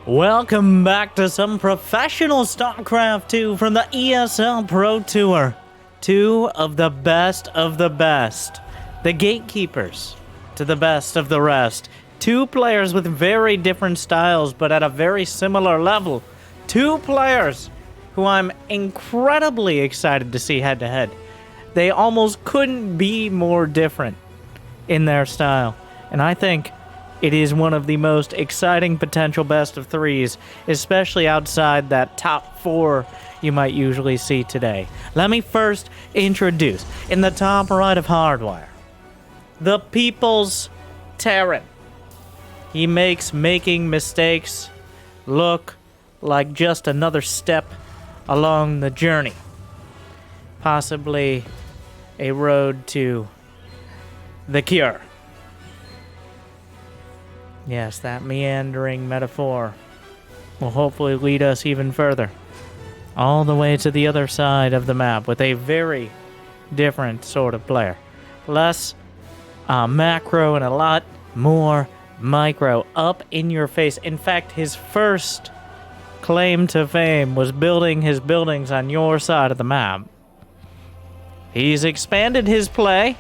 Welcome back to some professional StarCraft 2 from the ESL Pro Tour. Two of the best of the best. The gatekeepers to the best of the rest. Two players with very different styles, but at a very similar level. Two players who I'm incredibly excited to see head-to-head. They almost couldn't be more different in their style. And I think it is one of the most exciting potential best of threes, especially outside that top four you might usually see today. Let me first introduce, in the top right of Hardwire, the People's Terran. He makes making mistakes look like just another step along the journey. Possibly a road to the Cure. Yes, that meandering metaphor will hopefully lead us even further, all the way to the other side of the map with a very different sort of player. Less macro and a lot more micro, up in your face. In fact, his first claim to fame was building his buildings on your side of the map. He's expanded his play,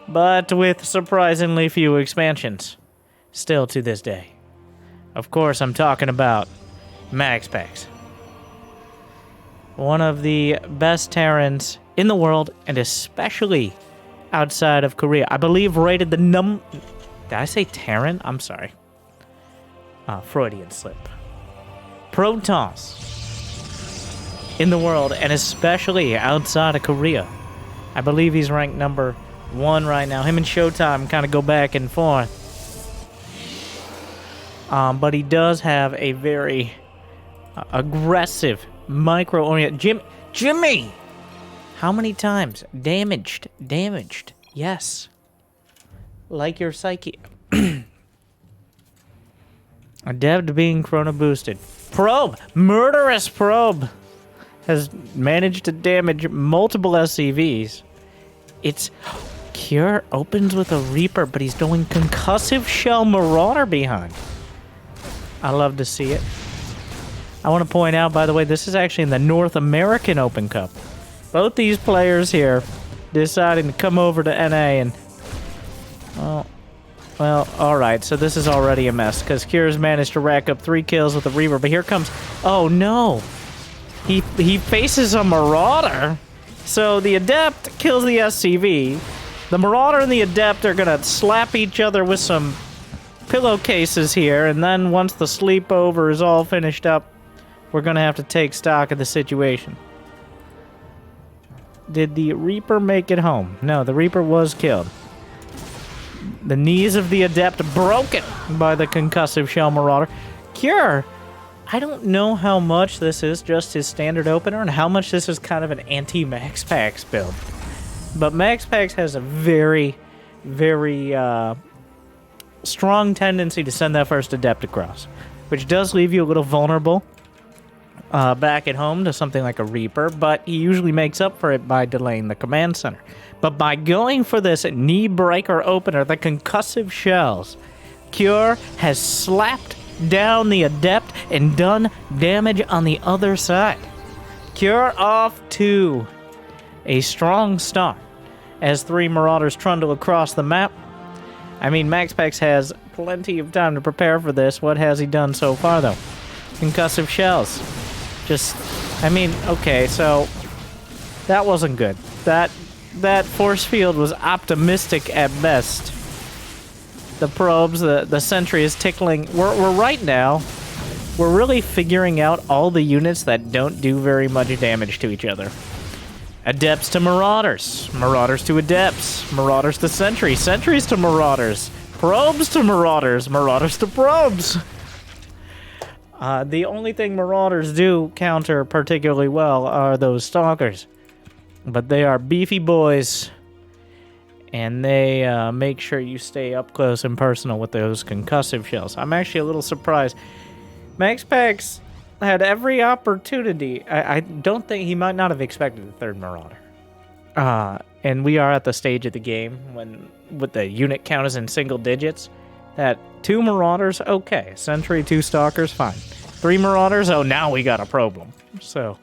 but with surprisingly few expansions. Still to this day. Of course, I'm talking about MaxPax. One of the best Terrans in the world, and especially outside of Korea. I believe rated the Did I say Terran? I'm sorry. Freudian slip. Protoss in the world, and especially outside of Korea. I believe he's ranked number 1 right now. Him and Showtime kind of go back and forth. But he does have a very aggressive, micro-oriented... Jimmy! How many times? Damaged. Yes. Like your psyche. Adept being chrono-boosted. Probe! Murderous probe! Has managed to damage multiple SCVs. It's... Cure opens with a Reaper, but he's doing concussive shell Marauder behind. I love to see it. I want to point out, by the way, this is actually in the North American Open Cup. Both these players here deciding to come over to NA and... Well, alright, so this is already a mess, because Cure's managed to rack up 3 kills with the Reaver, but here comes... Oh, no! He faces a Marauder, so the Adept kills the SCV. The Marauder and the Adept are going to slap each other with some pillowcases here, and then once the sleepover is all finished up, we're gonna have to take stock of the situation. Did the Reaper make it home? No, the Reaper was killed. The knees of the Adept broken by the concussive shell Marauder. Cure, I don't know how much this is just his standard opener and how much this is kind of an anti-MaxPax build. But MaxPax has a very, very strong tendency to send that first Adept across, which does leave you a little vulnerable back at home to something like a Reaper, but he usually makes up for it by delaying the command center. But by going for this knee breaker opener, the concussive shells, Cure has slapped down the Adept and done damage on the other side. Cure off to a strong start as 3 Marauders trundle across the map. I mean, MaxPax has plenty of time to prepare for this. What has he done so far, though? Concussive shells. Okay, so that wasn't good. That force field was optimistic at best. The probes, the sentry is tickling. We're right now, we're really figuring out all the units that don't do very much damage to each other. Adepts to Marauders, Marauders to Adepts, Marauders to Sentry, Sentries to Marauders, Probes to Marauders, Marauders to Probes. The only thing Marauders do counter particularly well are those Stalkers. But they are beefy boys, and they make sure you stay up close and personal with those concussive shells. I'm actually a little surprised. MaxPax had every opportunity. I don't think he might not have expected the 3rd Marauder. And we are at the sage of the game when with the unit count is in single digits. That 2 Marauders, okay. Sentry, 2 Stalkers, fine. 3 Marauders, oh, now we got a problem. So,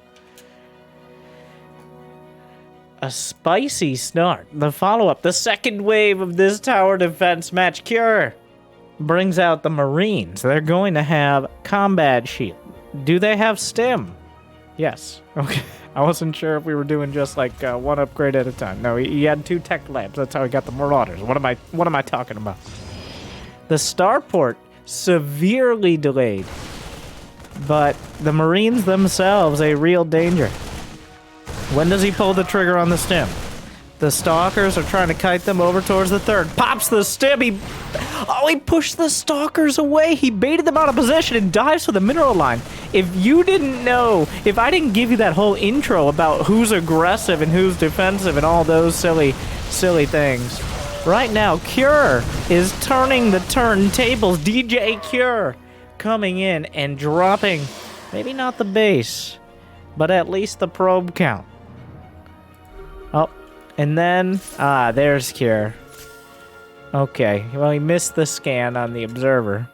a spicy start. The follow-up, the second wave of this tower defense match. Cure brings out the Marines. They're going to have combat shield. Do they have stim? Yes. Okay. I wasn't sure if we were doing just like one upgrade at a time. No, he had 2 tech labs. That's how he got the Marauders. What am I talking about? The starport severely delayed, but the Marines themselves a real danger. When does he pull the trigger on the stim? The Stalkers are trying to kite them over towards the 3rd. Pops the stim. He pushed the Stalkers away. He baited them out of position and dives for the mineral line. If you didn't know, if I didn't give you that whole intro about who's aggressive and who's defensive and all those silly things, right now, Cure is turning the turntables. DJ Cure coming in and dropping, maybe not the base, but at least the probe count. Oh, and then, there's Cure. Okay, well, he missed the scan on the observer.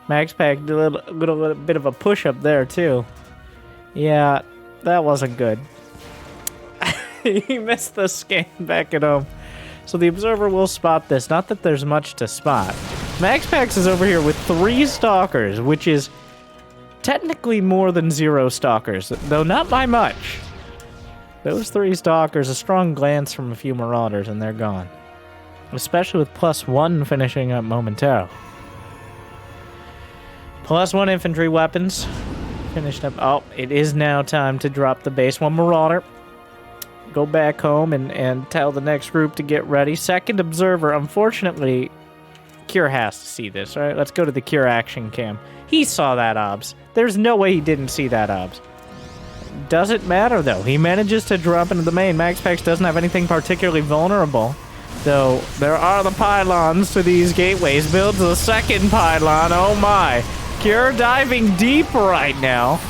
MaxPax did a little bit of a push-up there, too. Yeah, that wasn't good. He missed the scan back at home. So the observer will spot this. Not that there's much to spot. MaxPax is over here with 3 Stalkers, which is technically more than 0 Stalkers, though not by much. Those 3 Stalkers, a strong glance from a few Marauders, and they're gone. Especially with +1 finishing up momentarily. +1 infantry weapons. Finished up. Oh, it is now time to drop the base 1 Marauder. Go back home and tell the next group to get ready. Second observer, unfortunately, Cure has to see this, right? Let's go to the Cure action cam. He saw that obs. There's no way he didn't see that obs. Doesn't matter, though. He manages to drop into the main. MaxPax doesn't have anything particularly vulnerable, though there are the pylons to these gateways. Builds a second pylon. Oh, my. Cure diving deep right now.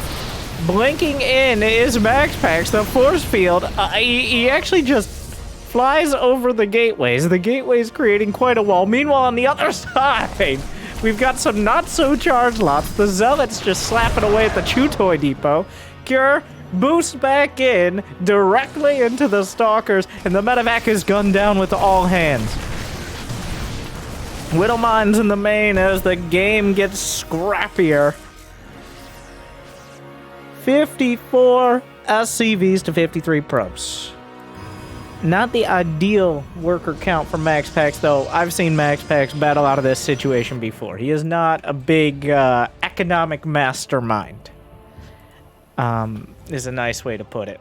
Blinking in is MaxPax, the force field. He actually just flies over the gateways. The gateways creating quite a wall. Meanwhile, on the other side, we've got some not-so-charged lots. The Zealots just slapping away at the Chew Toy Depot. Cure boosts back in directly into the Stalkers, and the medevac is gunned down with all hands. Whittle mines in the main as the game gets scrappier. 54 SCVs to 53 probes. Not the ideal worker count for MaxPax, though. I've seen MaxPax battle out of this situation before. He is not a big economic mastermind. Is a nice way to put it.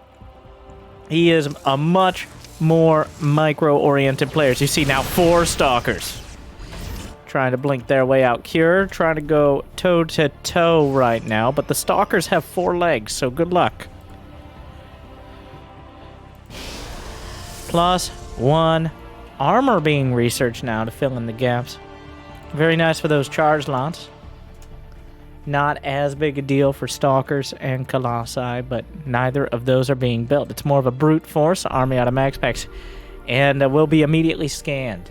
He is a much more micro-oriented player. As you see now, 4 Stalkers trying to blink their way out. Cure trying to go toe-to-toe right now, but the Stalkers have 4 legs, so good luck. +1 armor being researched now to fill in the gaps. Very nice for those charge lots. Not as big a deal for Stalkers and Colossi, but neither of those are being built. It's more of a brute force army out of MaxPax, and will be immediately scanned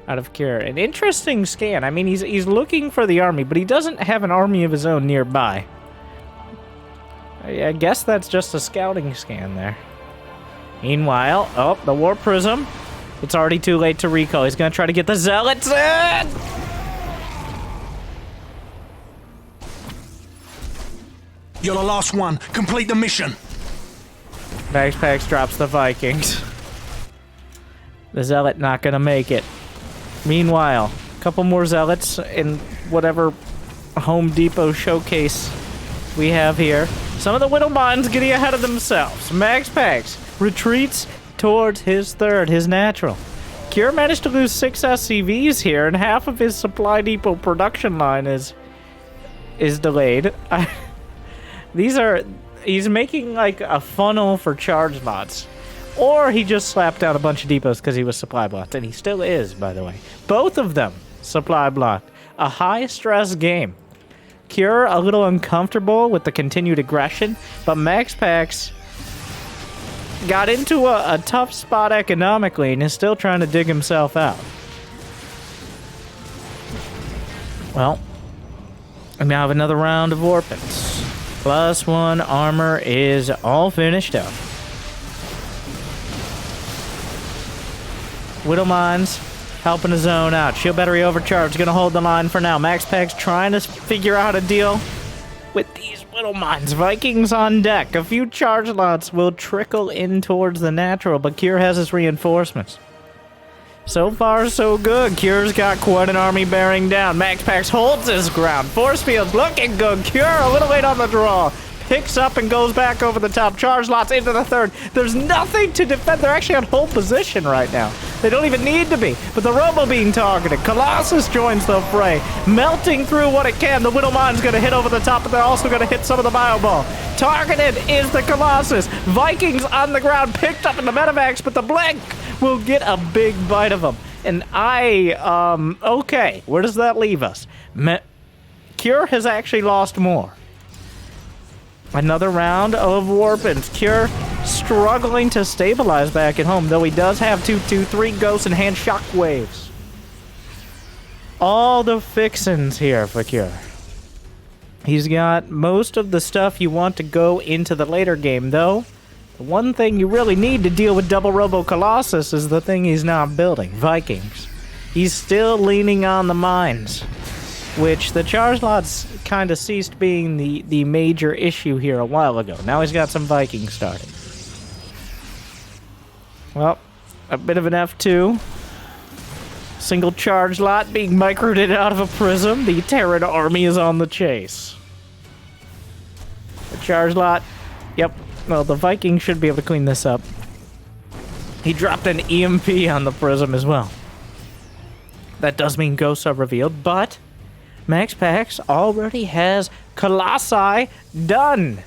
out of Cure. An interesting scan. I mean, he's looking for the army, but he doesn't have an army of his own nearby. I guess that's just a scouting scan there. Meanwhile, oh, the Warp Prism. It's already too late to recall. He's going to try to get the Zealots in! You're the last one. Complete the mission. MaxPax drops the Vikings. The Zealot not going to make it. Meanwhile, a couple more Zealots in whatever Home Depot showcase we have here. Some of the Whittle mines getting ahead of themselves. MaxPax retreats towards his 3rd, his natural. Cure managed to lose 6 SCVs here, and half of his supply depot production line is delayed. He's making like a funnel for charge bots. Or he just slapped down a bunch of depots because he was supply blocked. And he still is, by the way. Both of them supply blocked. A high-stress game. Cure a little uncomfortable with the continued aggression, but MaxPax got into a tough spot economically and is still trying to dig himself out. Well, we now have another round of Warpins. +1 armor is all finished up. Widow Mines helping the zone out. Shield battery overcharged. Gonna hold the line for now. MaxPax trying to figure out how to deal with these Widow Mines. Vikings on deck. A few charge lots will trickle in towards the natural, but Cure has his reinforcements. So far, so good. Cure's got quite an army bearing down. MaxPax holds his ground. Force field looking good. Cure a little late on the draw. Picks up and goes back over the top. Charge lots into the third. There's nothing to defend. They're actually on hold position right now. They don't even need to be. But the Robo being targeted. Colossus joins the fray. Melting through what it can. The Widow Mine's going to hit over the top, but they're also going to hit some of the Bio Ball. Targeted is the Colossus. Vikings on the ground. Picked up in the Medivacs, but the Blink will get a big bite of them. And okay. Where does that leave us? Cure has actually lost more. Another round of Warpins. Cure struggling to stabilize back at home, though he does have 2-2-3 ghosts and hand shockwaves. All the fixins here for Cure. He's got most of the stuff you want to go into the later game, though. The one thing you really need to deal with Double Robo Colossus is the thing he's not building, Vikings. He's still leaning on the mines, which the charge lots kind of ceased being the major issue here a while ago. Now he's got some Vikings starting. Well, a bit of an F2. Single charge lot being microed out of a prism. The Terran army is on the chase. The charge lot, yep. Well, the Vikings should be able to clean this up. He dropped an EMP on the prism as well. That does mean ghosts are revealed, but MaxPax already has Colossi done.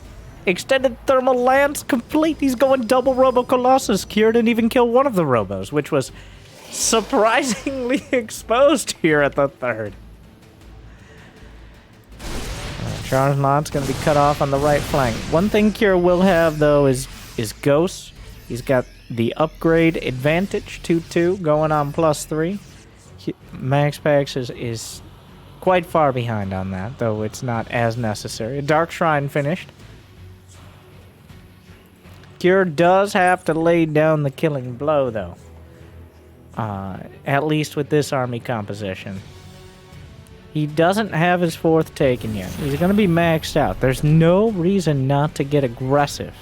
Extended thermal lance complete. He's going double Robo Colossus. Cure didn't even kill one of the Robos, which was surprisingly exposed here at the third. Charge lot's going to be cut off on the right flank. One thing Cure will have, though, is ghosts. He's got the upgrade advantage, 2-2, going on +3. MaxPax is quite far behind on that, though it's not as necessary. A Dark Shrine finished. Cure does have to lay down the killing blow, though. At least with this army composition. He doesn't have his fourth taken yet. He's going to be maxed out. There's no reason not to get aggressive.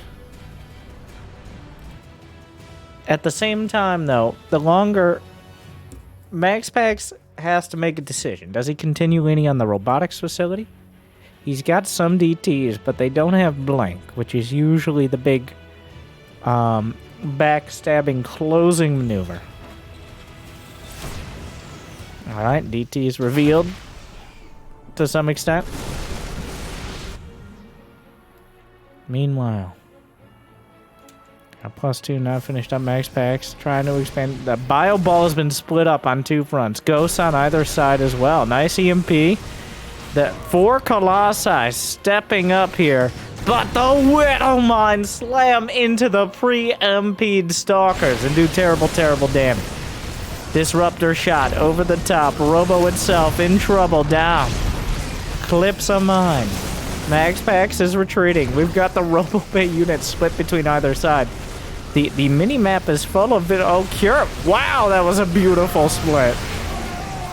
At the same time, though, the longer MaxPax has to make a decision. Does he continue leaning on the robotics facility? He's got some DTs, but they don't have blank, which is usually the big backstabbing closing maneuver. Alright, DT is revealed to some extent. Meanwhile, a +2 not finished up MaxPax, trying to expand. The Bio Ball has been split up on two fronts. Ghosts on either side as well. Nice EMP. The 4 Colossi stepping up here. But the Widow Mine slam into the pre-MP'd Stalkers and do terrible, terrible damage. Disruptor shot over the top. Robo itself in trouble. Down. Clips a mine. MaxPax is retreating. We've got the Robo Bay units split between either side. The mini-map is full of it. Oh, Cure. Wow, that was a beautiful split.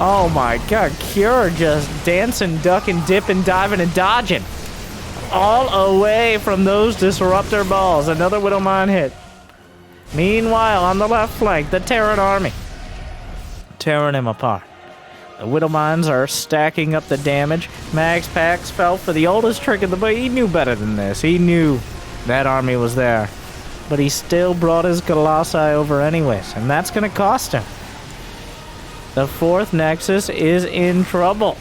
Oh my god. Cure just dancing, ducking, dipping, diving, and dodging. All away from those disruptor balls. Another Widow Mine hit. Meanwhile, on the left flank, the Terran army. Tearing him apart. The Widow Mines are stacking up the damage. MaxPax fell for the oldest trick of the book. He knew better than this. He knew that army was there. But he still brought his Colossi over anyways, and that's going to cost him. The 4th Nexus is in trouble.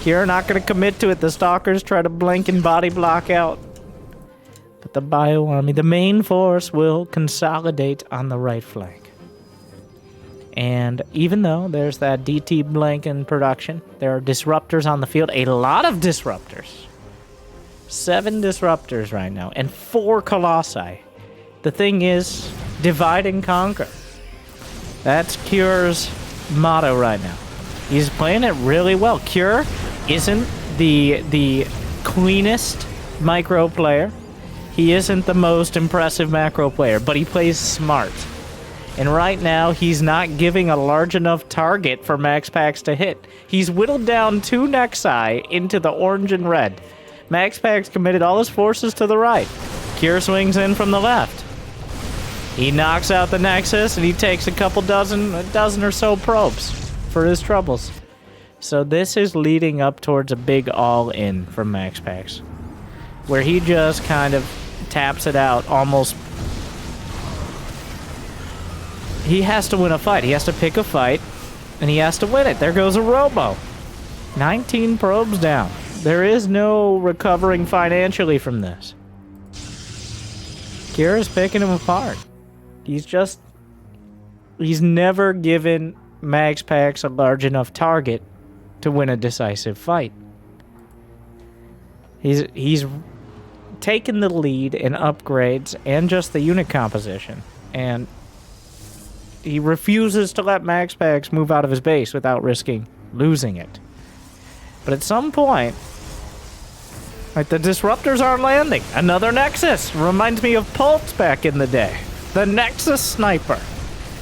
Cure not going to commit to it. The Stalkers try to blink and body block out. But the Bio Army, the main force, will consolidate on the right flank. And even though there's that DT blank in production, there are disruptors on the field. A lot of disruptors. 7 disruptors right now, and 4 Colossi. The thing is, divide and conquer. That's Cure's motto right now. He's playing it really well. Cure isn't the cleanest micro player. He isn't the most impressive macro player, but he plays smart. And right now, he's not giving a large enough target for MaxPax to hit. He's whittled down 2 Nexi into the orange and red. MaxPax committed all his forces to the right. Cure swings in from the left. He knocks out the Nexus, and he takes a dozen or so probes for his troubles. So this is leading up towards a big all-in from MaxPax, where he just kind of taps it out almost. He has to win a fight. He has to pick a fight, and he has to win it. There goes a robo. 19 probes down. There is no recovering financially from this. Kira's picking him apart. He's never given MaxPax a large enough target to win a decisive fight. He's taken the lead in upgrades and just the unit composition, and he refuses to let MaxPax move out of his base without risking losing it. But at some point, like, the disruptors aren't landing. Another Nexus reminds me of Pulse back in the day. The Nexus sniper.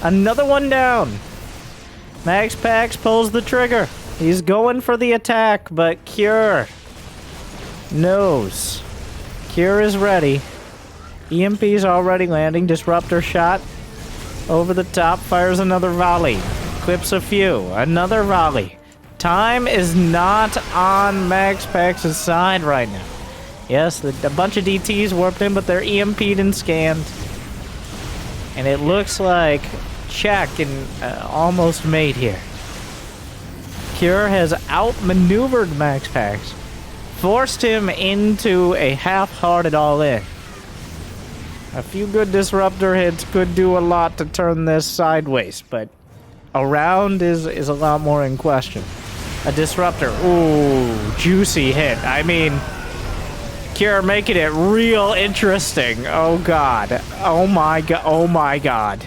Another one down. MaxPax pulls the trigger. He's going for the attack, but Cure knows. Cure is ready. EMP's already landing. Disruptor shot over the top. Fires another volley. Clips a few. Another volley. Time is not on MaxPax's side right now. Yes, a bunch of DTs warped in, but they're EMP'd and scanned. And it looks like check and almost made here. Cure has outmaneuvered MaxPax, forced him into a half-hearted all-in. A few good disruptor hits could do a lot to turn this sideways, but a round is a lot more in question. A disruptor, ooh, juicy hit. I mean, Cure making it real interesting. Oh god. Oh my god. Oh my god.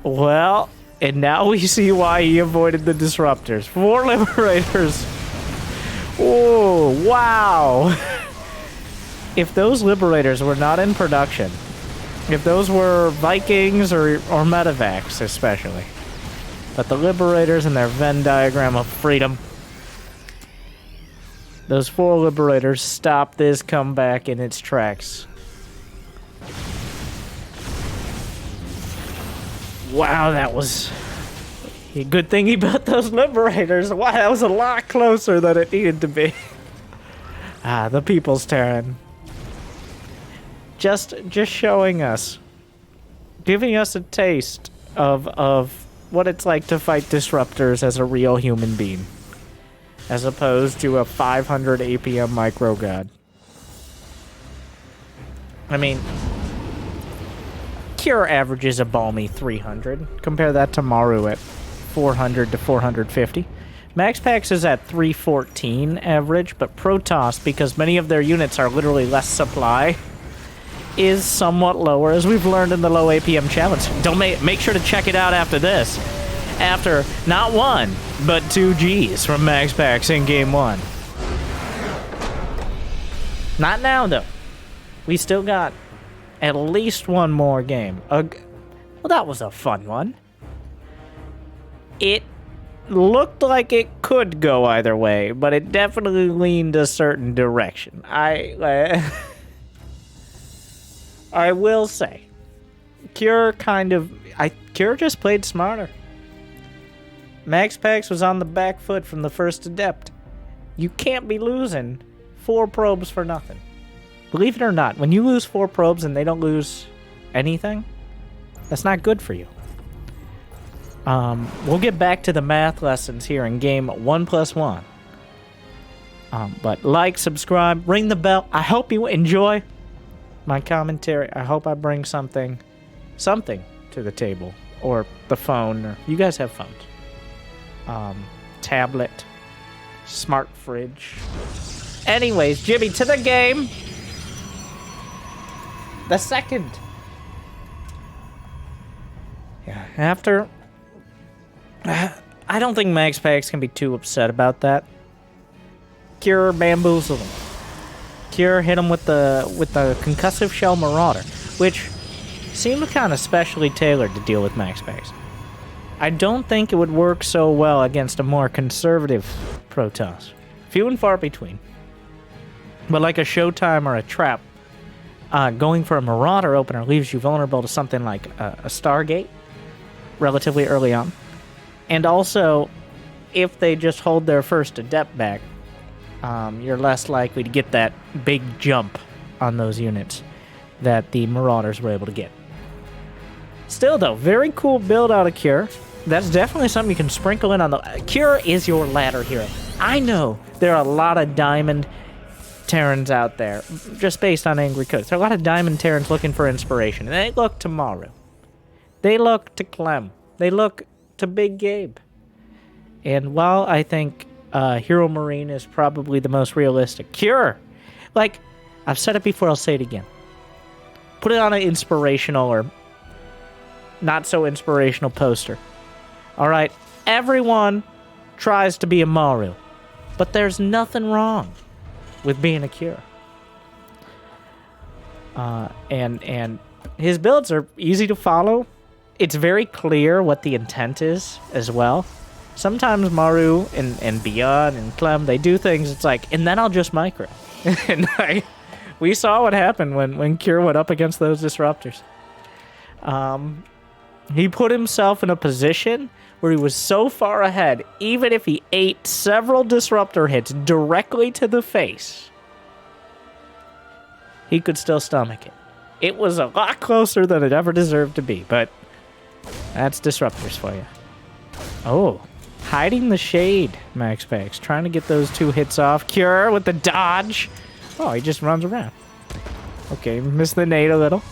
Well, and now we see why he avoided the disruptors. 4 liberators. Oh, wow. If those liberators were not in production, if those were Vikings or medevacs especially, but the liberators and their Venn diagram of freedom, those 4 liberators stop this comeback in its tracks. Wow, that was a good thing he built those liberators. Wow, that was a lot closer than it needed to be. Ah, the People's Terran. Just showing us, giving us a taste of what it's like to fight disruptors as a real human being, as opposed to a 500 APM micro god. I mean, Cure averages a balmy 300. Compare that to Maru at 400 to 450. MaxPax is at 314 average, but Protoss, because many of their units are literally less supply, is somewhat lower, as we've learned in the low APM challenge. Don't make sure to check it out after this. After not 1, but 2 Gs from MaxPax in game 1. Not now, though. We still got at least 1 more game. Well, that was a fun one. It looked like it could go either way, but it definitely leaned a certain direction. I will say, Cure Cure just played smarter. MaxPax was on the back foot from the first adept. You can't be losing 4 probes for nothing. Believe it or not, when you lose 4 probes and they don't lose anything, that's not good for you. We'll get back to the math lessons here in game 1+1. But like, subscribe, ring the bell. I hope you enjoy my commentary. I hope I bring something to the table, or the phone, or you guys have phones. Tablet, smart fridge. Anyways, Jimmy, to the game. The second. Yeah, after I don't think MaxPax can be too upset about that. Cure bamboozled him. Cure hit him with the concussive shell marauder, which seemed kind of specially tailored to deal with MaxPax. I don't think it would work so well against a more conservative Protoss. Few and far between. But like a Showtime or a Trap, going for a Marauder opener leaves you vulnerable to something like a Stargate relatively early on. And also, if they just hold their first Adept back, you're less likely to get that big jump on those units that the Marauders were able to get. Still, though, very cool build out of Cure. That's definitely something you can sprinkle in on the... Cure is your ladder hero. I know there are a lot of Diamond Terrans out there, just based on Angry Cooks. There are a lot of Diamond Terrans looking for inspiration. And they look to Maru. They look to Clem. They look to Big Gabe. And while I think Hero Marine is probably the most realistic, Cure, like, I've said it before, I'll say it again. Put it on an inspirational or not so inspirational poster. All right, everyone tries to be a Maru, but there's nothing wrong with being a Cure. And his builds are easy to follow. It's very clear what the intent is as well. Sometimes Maru and Beyond and Clem, they do things, it's like, and then I'll just micro. And we saw what happened when Cure went up against those disruptors. He put himself in a position where he was so far ahead, even if he ate several disruptor hits directly to the face, he could still stomach it. It was a lot closer than it ever deserved to be, but that's disruptors for you. Oh, hiding the shade, MaxPax. Trying to get those 2 hits off. Cure with the dodge. Oh, he just runs around. Okay, missed the nade a little.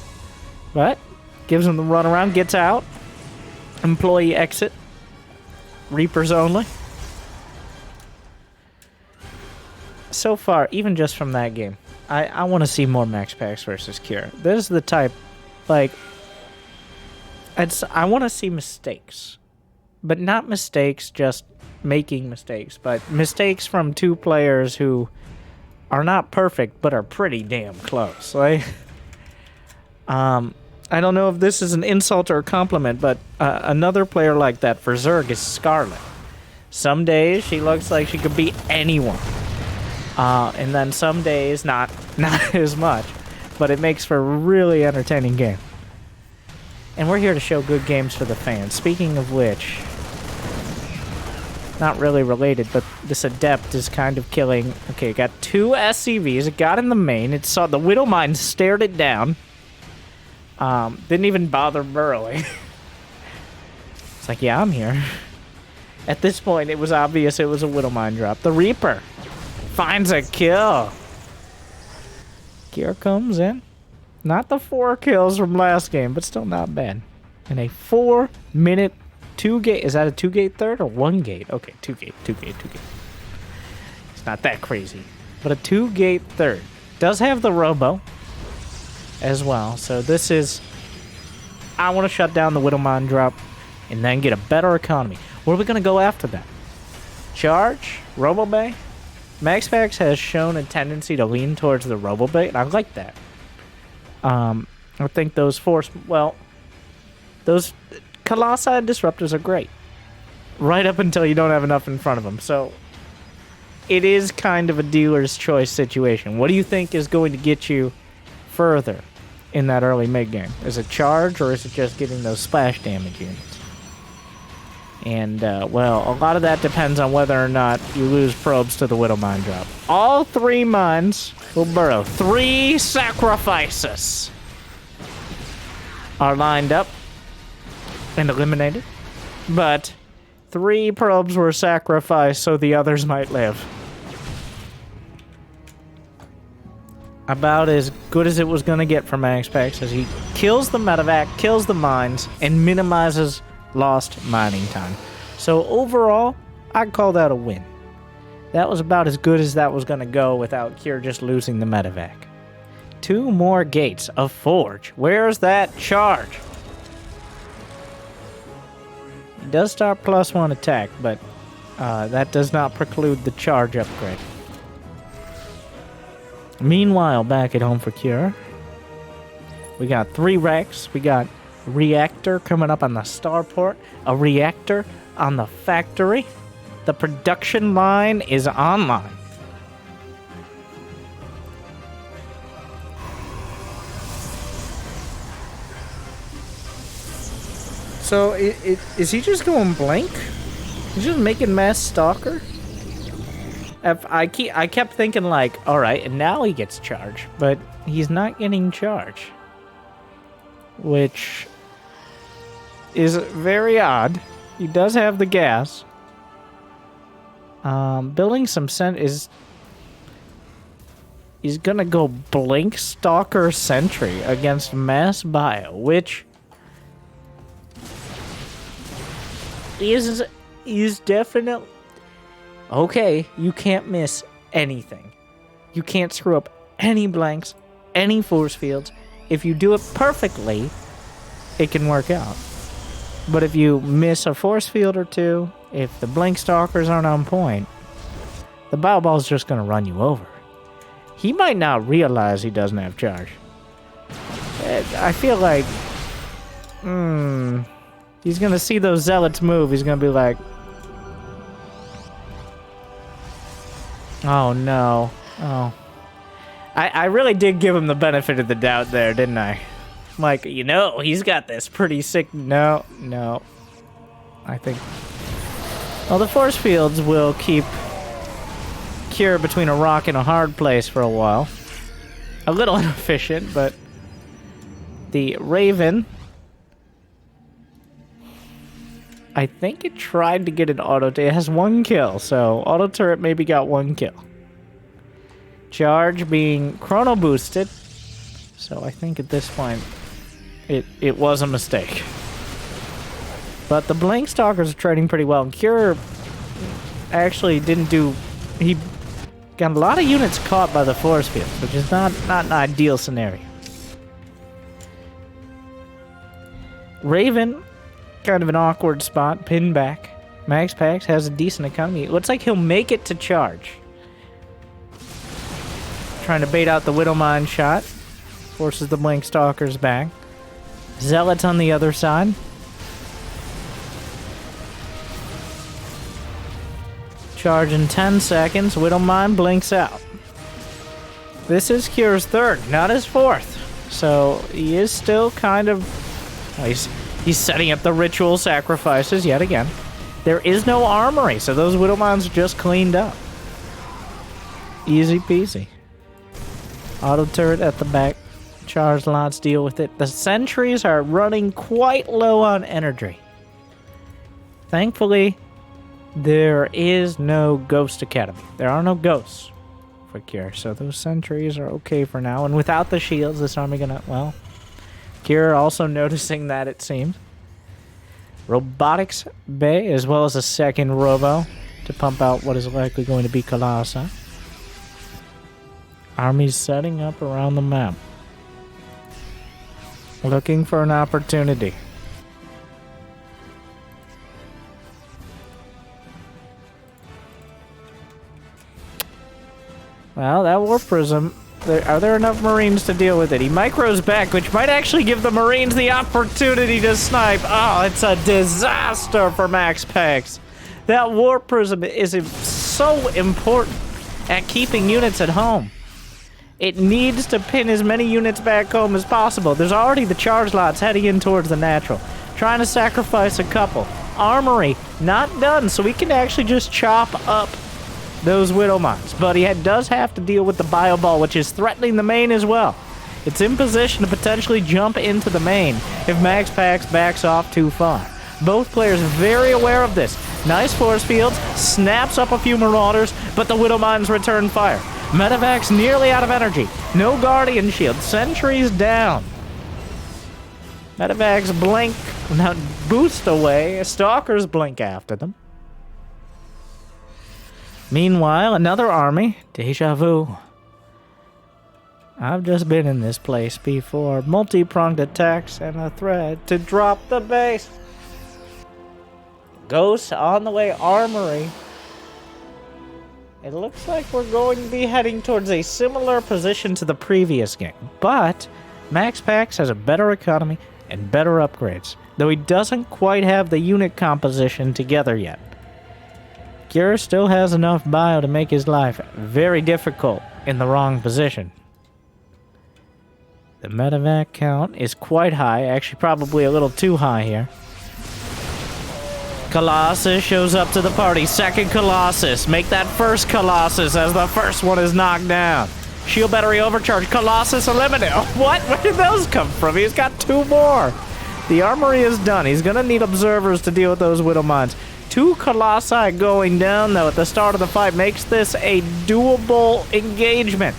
But gives him the run around, gets out. Employee exit. Reapers only. So far, even just from that game, I want to see more MaxPax versus Cure. This is the type, like, I want to see mistakes. But not mistakes just making mistakes, but mistakes from 2 players who are not perfect, but are pretty damn close. Like, I don't know if this is an insult or a compliment, but another player like that for Zerg is Scarlet. Some days she looks like she could beat anyone. And then some days not as much. But it makes for a really entertaining game. And we're here to show good games for the fans. Speaking of which, not really related, but this Adept is kind of killing... Okay, got 2 SCVs. It got in the main. It saw the Widowmine, stared it down. Didn't even bother burrowing. It's like, yeah, I'm here. At this point, it was obvious it was a Widowmine drop. The Reaper finds a kill. Cure comes in. Not the 4 kills from last game, but still not bad. And a 4-minute 2-gate. Is that a 2-gate third or 1-gate? Okay, 2-gate. It's not that crazy. But a 2-gate third. Does have the Robo as well. So this is... I want to shut down the Widowmine drop and then get a better economy. Where are we going to go after that? Charge? Robo-Bay? MaxPax has shown a tendency to lean towards the Robo-Bay, and I like that. I think those those Colossi and Disruptors are great. Right up until you don't have enough in front of them. So it is kind of a dealer's choice situation. What do you think is going to get you further in that early mid-game? Is it charge, or is it just getting those splash damage units? And, well, a lot of that depends on whether or not you lose probes to the Widowmine drop. All 3 mines will burrow. 3 sacrifices are lined up and eliminated. But 3 probes were sacrificed so the others might live. About as good as it was going to get from MaxPax as he kills the medevac, kills the mines, and minimizes lost mining time. So overall, I'd call that a win. That was about as good as that was going to go without Cure just losing the medevac. 2 more gates of Forge. Where's that charge? It does start +1 attack, but that does not preclude the charge upgrade. Meanwhile, back at home for Cure, we got 3 Rex, we got reactor coming up on the starport, a reactor on the factory. The production line is online. So, is he just going blank? He's just making mass stalker? I kept thinking like, alright, and now he gets charged, but he's not getting charged. Which is very odd. He does have the gas. Building some is... He's gonna go blink stalker sentry against mass bio, which... is definitely... Okay, you can't miss anything. You can't screw up any blanks, any force fields. If you do it perfectly, it can work out. But if you miss a force field or two, if the blink stalkers aren't on point, the bio ball's just going to run you over. He might not realize he doesn't have charge. I feel like... He's going to see those zealots move. He's going to be like... Oh, no. Oh. I really did give him the benefit of the doubt there, didn't I? Like, you know, he's got this pretty sick... No. I think... Well, the force fields will keep Cure between a rock and a hard place for a while. A little inefficient, but... The Raven... I think it tried to get an auto... It has 1 kill, so auto turret maybe got 1 kill. Charge being chrono boosted, so I think at this point it was a mistake. But the blink stalkers are trading pretty well. And Cure actually didn't do... He got a lot of units caught by the force field, which is not an ideal scenario. Raven, kind of an awkward spot, pinned back. MaxPax has a decent economy. It looks like he'll make it to charge. Trying to bait out the Widowmine shot. Forces the blink stalkers back. Zealots on the other side. Charge in 10 seconds. Widowmine blinks out. This is Cure's 3rd, not his 4th. So he is still kind of... He's setting up the ritual sacrifices yet again. There is no armory, so those Widowmines are just cleaned up. Easy peasy. Auto turret at the back. Charge lots, deal with it. The sentries are running quite low on energy. Thankfully, there is no Ghost Academy. There are no ghosts for Cure, so those sentries are okay for now. And without the shields, this army gonna... Well, Cure also noticing that, it seems. Robotics bay, as well as a 2nd robo to pump out what is likely going to be Colossi. Armies setting up around the map. Looking for an opportunity. Well, that Warp Prism... Are there enough Marines to deal with it? He micros back, which might actually give the Marines the opportunity to snipe. Oh, it's a disaster for MaxPax. That Warp Prism is so important at keeping units at home. It needs to pin as many units back home as possible. There's already the charge lots heading in towards the natural. Trying to sacrifice a couple. Armory, not done, so we can actually just chop up those Widowmines. But he does have to deal with the Bio Ball, which is threatening the main as well. It's in position to potentially jump into the main if MaxPax backs off too far. Both players very aware of this. Nice force fields, snaps up a few Marauders, but the Widowmines return fire. Medevac's nearly out of energy. No Guardian Shield. Sentries down. Medevac's blink, now boost away. Stalkers blink after them. Meanwhile, another army. Deja vu. I've just been in this place before. Multi-pronged attacks and a threat to drop the base. Ghost on the way, armory. It looks like we're going to be heading towards a similar position to the previous game, but MaxPax has a better economy and better upgrades, though he doesn't quite have the unit composition together yet. Cure still has enough bio to make his life very difficult in the wrong position. The medevac count is quite high, actually probably a little too high here. Colossus shows up to the party. Second Colossus. Make that first Colossus as the first one is knocked down. Shield battery overcharge. Colossus eliminated. Oh, what? Where did those come from? He's got 2 more. The armory is done. He's going to need observers to deal with those Widow Mines. 2 Colossi going down, though, at the start of the fight makes this a doable engagement.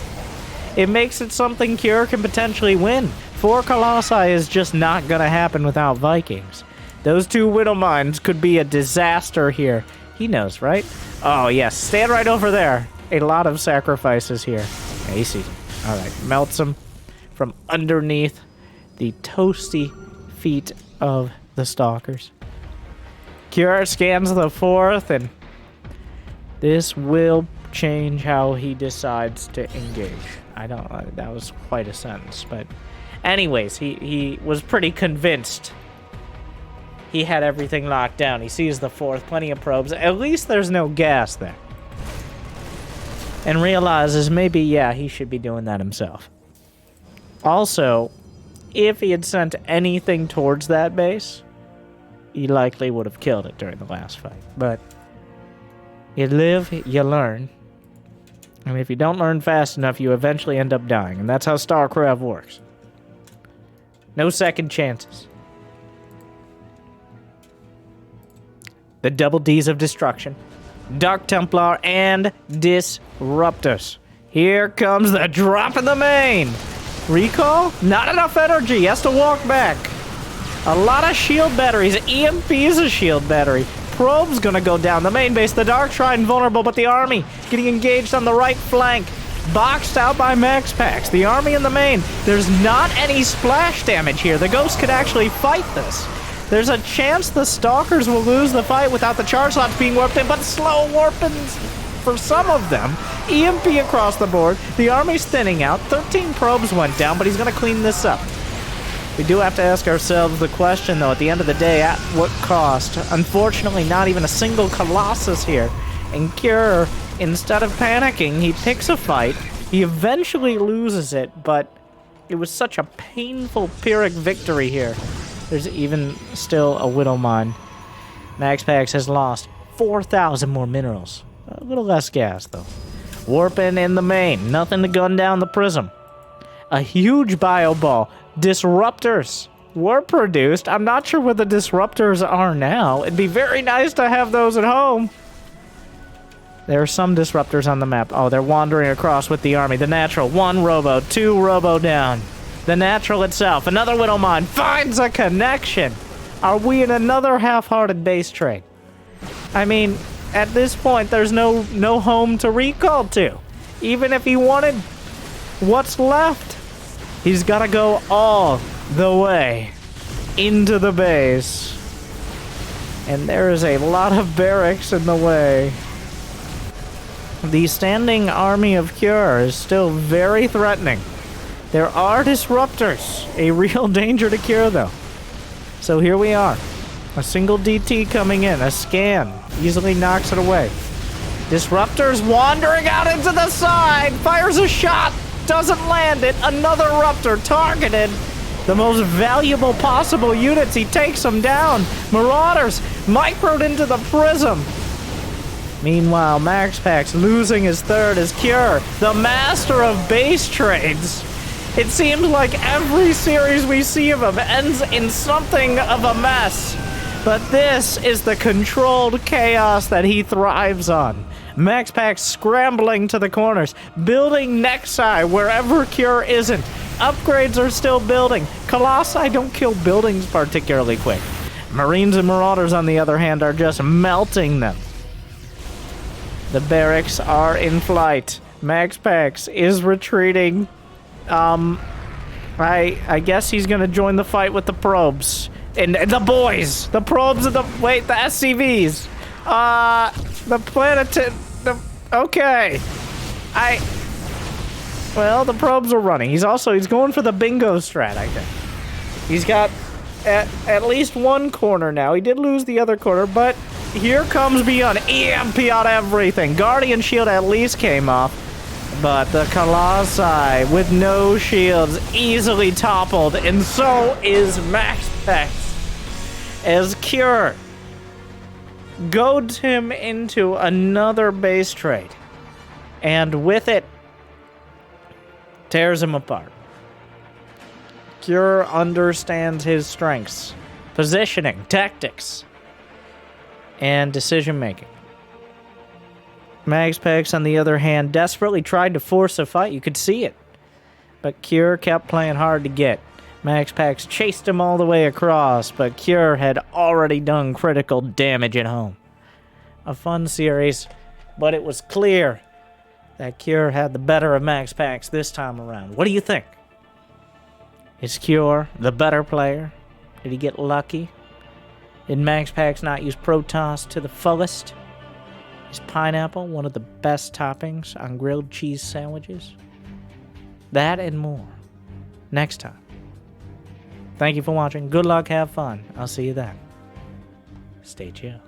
It makes it something Cure can potentially win. 4 Colossi is just not going to happen without Vikings. Those 2 Widow Mines could be a disaster here. He knows, right? Oh, yes. Stand right over there. A lot of sacrifices here. Yeah, he sees him. All right. Melts him from underneath the toasty feet of the stalkers. Cure scans the 4th, and this will change how he decides to engage. That was quite a sentence, but anyways, he was pretty convinced. He had everything locked down. He sees the 4th, plenty of probes. At least there's no gas there. And realizes maybe, yeah, he should be doing that himself. Also, if he had sent anything towards that base, he likely would have killed it during the last fight. But you live, you learn. And if you don't learn fast enough, you eventually end up dying. And that's how StarCraft works. No second chances. The double Ds of destruction. Dark Templar and Disruptors. Here comes the drop in the main. Recall? Not enough energy. He has to walk back. A lot of shield batteries. EMP is a shield battery. Probe's gonna go down. The main base, the Dark Shrine, vulnerable, but the army getting engaged on the right flank. Boxed out by MaxPax. The army in the main. There's not any splash damage here. The Ghost could actually fight this. There's a chance the Stalkers will lose the fight without the charge slots being warped in, but slow warpings for some of them. EMP across the board. The army's thinning out. 13 probes went down, but he's going to clean this up. We do have to ask ourselves the question, though, at the end of the day, at what cost? Unfortunately, not even a single Colossus here. And Cure, instead of panicking, he picks a fight. He eventually loses it, but it was such a painful Pyrrhic victory here. There's even still a Widow Mine. MaxPax has lost 4,000 more minerals. A little less gas, though. Warping in the main. Nothing to gun down the prism. A huge bio ball. Disruptors were produced. I'm not sure where the disruptors are now. It'd be very nice to have those at home. There are some disruptors on the map. Oh, they're wandering across with the army. The natural. 1 robo. 2 robo down. The natural itself. Another Widow Mine finds a connection. Are we in another half-hearted base trade? I mean, at this point, there's no home to recall to. Even if he wanted what's left, he's got to go all the way into the base. And there is a lot of barracks in the way. The standing army of Cure is still very threatening. There are disruptors. A real danger to Cure, though. So here we are. A single DT coming in. A scan. Easily knocks it away. Disruptors wandering out into the side. Fires a shot. Doesn't land it. Another Ruptor targeted. The most valuable possible units. He takes them down. Marauders microed into the prism. Meanwhile, MaxPax losing his third as Cure, the master of base trades. It seems like every series we see of him ends in something of a mess. But this is the controlled chaos that he thrives on. MaxPax scrambling to the corners, building Nexi wherever Cure isn't. Upgrades are still building. Colossi don't kill buildings particularly quick. Marines and Marauders, on the other hand, are just melting them. The barracks are in flight. MaxPax is retreating. I guess he's going to join the fight with the probes. And the boys, the probes and the SCVs, the planet, okay. Well, the probes are running. He's going for the bingo strat, I think. He's got at least one corner now. He did lose the other corner, but here comes Beyond. EMP on everything. Guardian shield at least came off, but the Colossi with no shields easily toppled, and so is MaxPax as Cure goads him into another base trade, and with it, tears him apart. Cure understands his strengths, positioning, tactics, and decision-making. MaxPax, on the other hand, desperately tried to force a fight. You could see it. But Cure kept playing hard to get. MaxPax chased him all the way across, but Cure had already done critical damage at home. A fun series, but it was clear that Cure had the better of MaxPax this time around. What do you think? Is Cure the better player? Did he get lucky? Did MaxPax not use Protoss to the fullest? Is pineapple one of the best toppings on grilled cheese sandwiches? That and more next time. Thank you for watching. Good luck, have fun. I'll see you then. Stay chill.